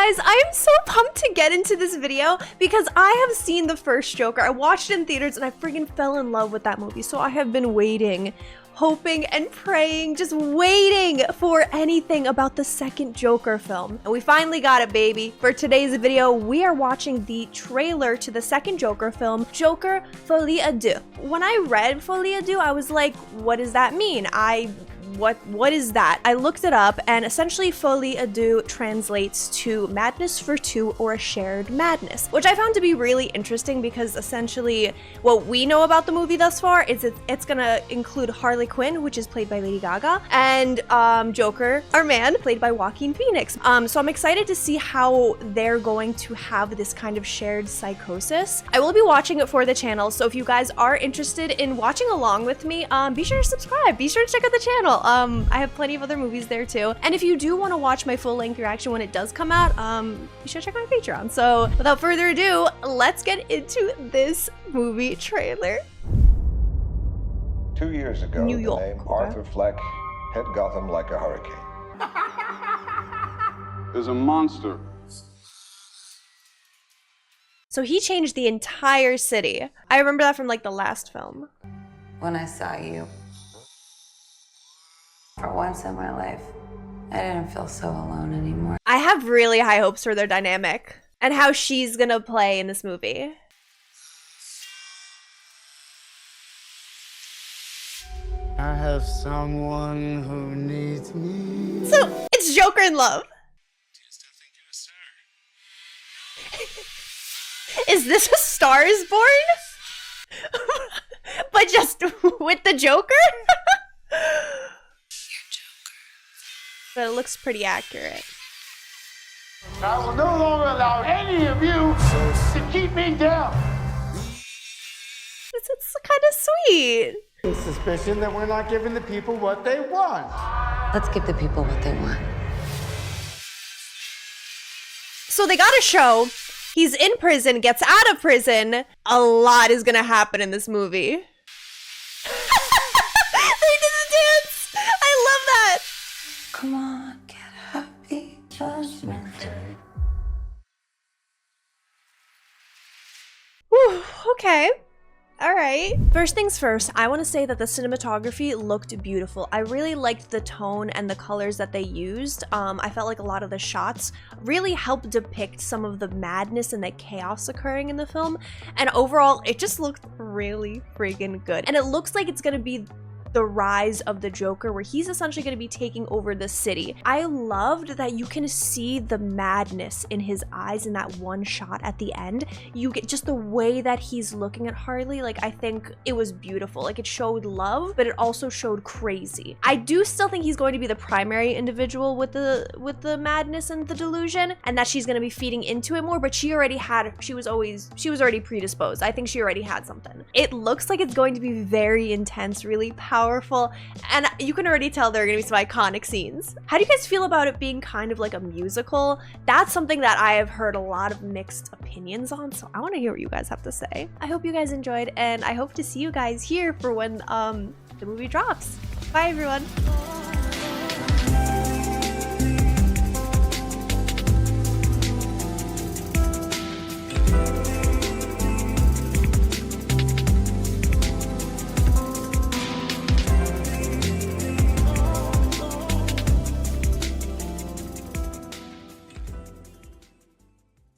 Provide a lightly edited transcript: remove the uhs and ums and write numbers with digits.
guys, I am so pumped to get into this video because I have seen the first Joker. I watched it in theaters and I freaking fell in love with that movie. So I have been waiting, hoping and praying, just waiting for anything about the second Joker film. And we finally got it, baby. For today's video, we are watching the trailer to the second Joker film, Joker Folie à Deux. When I read Folie à Deux, I was like, what does that mean? What is that? I looked it up, and essentially Folie à Deux translates to madness for two or a shared madness, which I found to be really interesting because essentially what we know about the movie thus far is it's gonna include Harley Quinn, which is played by Lady Gaga, and Joker, our man, played by Joaquin Phoenix. So I'm excited to see how they're going to have this kind of shared psychosis. I will be watching it for the channel, so if you guys are interested in watching along with me, be sure to subscribe, be sure to check out the channel. I have plenty of other movies there too. And if you do want to watch my full-length reaction when it does come out, you should check out my Patreon. So without further ado, let's get into this movie trailer. 2 years ago, New York, the name Arthur Fleck hit Gotham like a hurricane. There's a monster. So he changed the entire city. I remember that from like the last film. When I saw you, for once in my life, I didn't feel so alone anymore. I have really high hopes for their dynamic and how she's gonna play in this movie. I have someone who needs me. So it's Joker in love. Is this A Star Is Born? But just with the Joker? But it looks pretty accurate. I will no longer allow any of you to keep me down. It's kind of sweet. The suspicion that we're not giving the people what they want. Let's give the people what they want. So they got a show. He's in prison, gets out of prison. A lot is gonna happen in this movie. They did the dance. I love that. Come on, get happy, judgment. Whew, okay. All right. First things first, I want to say that the cinematography looked beautiful. I really liked the tone and the colors that they used. I felt like a lot of the shots really helped depict some of the madness and the chaos occurring in the film. And overall, it just looked really friggin' good. And it looks like it's gonna be the rise of the Joker, where he's essentially going to be taking over the city. I loved that you can see the madness in his eyes in that one shot at the end. You get just the way that he's looking at Harley. Like, I think it was beautiful. Like, it showed love, but it also showed crazy. I do still think he's going to be the primary individual with the madness and the delusion, and that she's going to be feeding into it more, but she was already predisposed. I think she already had something. It looks like it's going to be very intense, really powerful, and you can already tell there are gonna be some iconic scenes. How do you guys feel about it being kind of like a musical? That's something that I have heard a lot of mixed opinions on, so I want to hear what you guys have to say. I hope you guys enjoyed, and I hope to see you guys here for when the movie drops. Bye, everyone.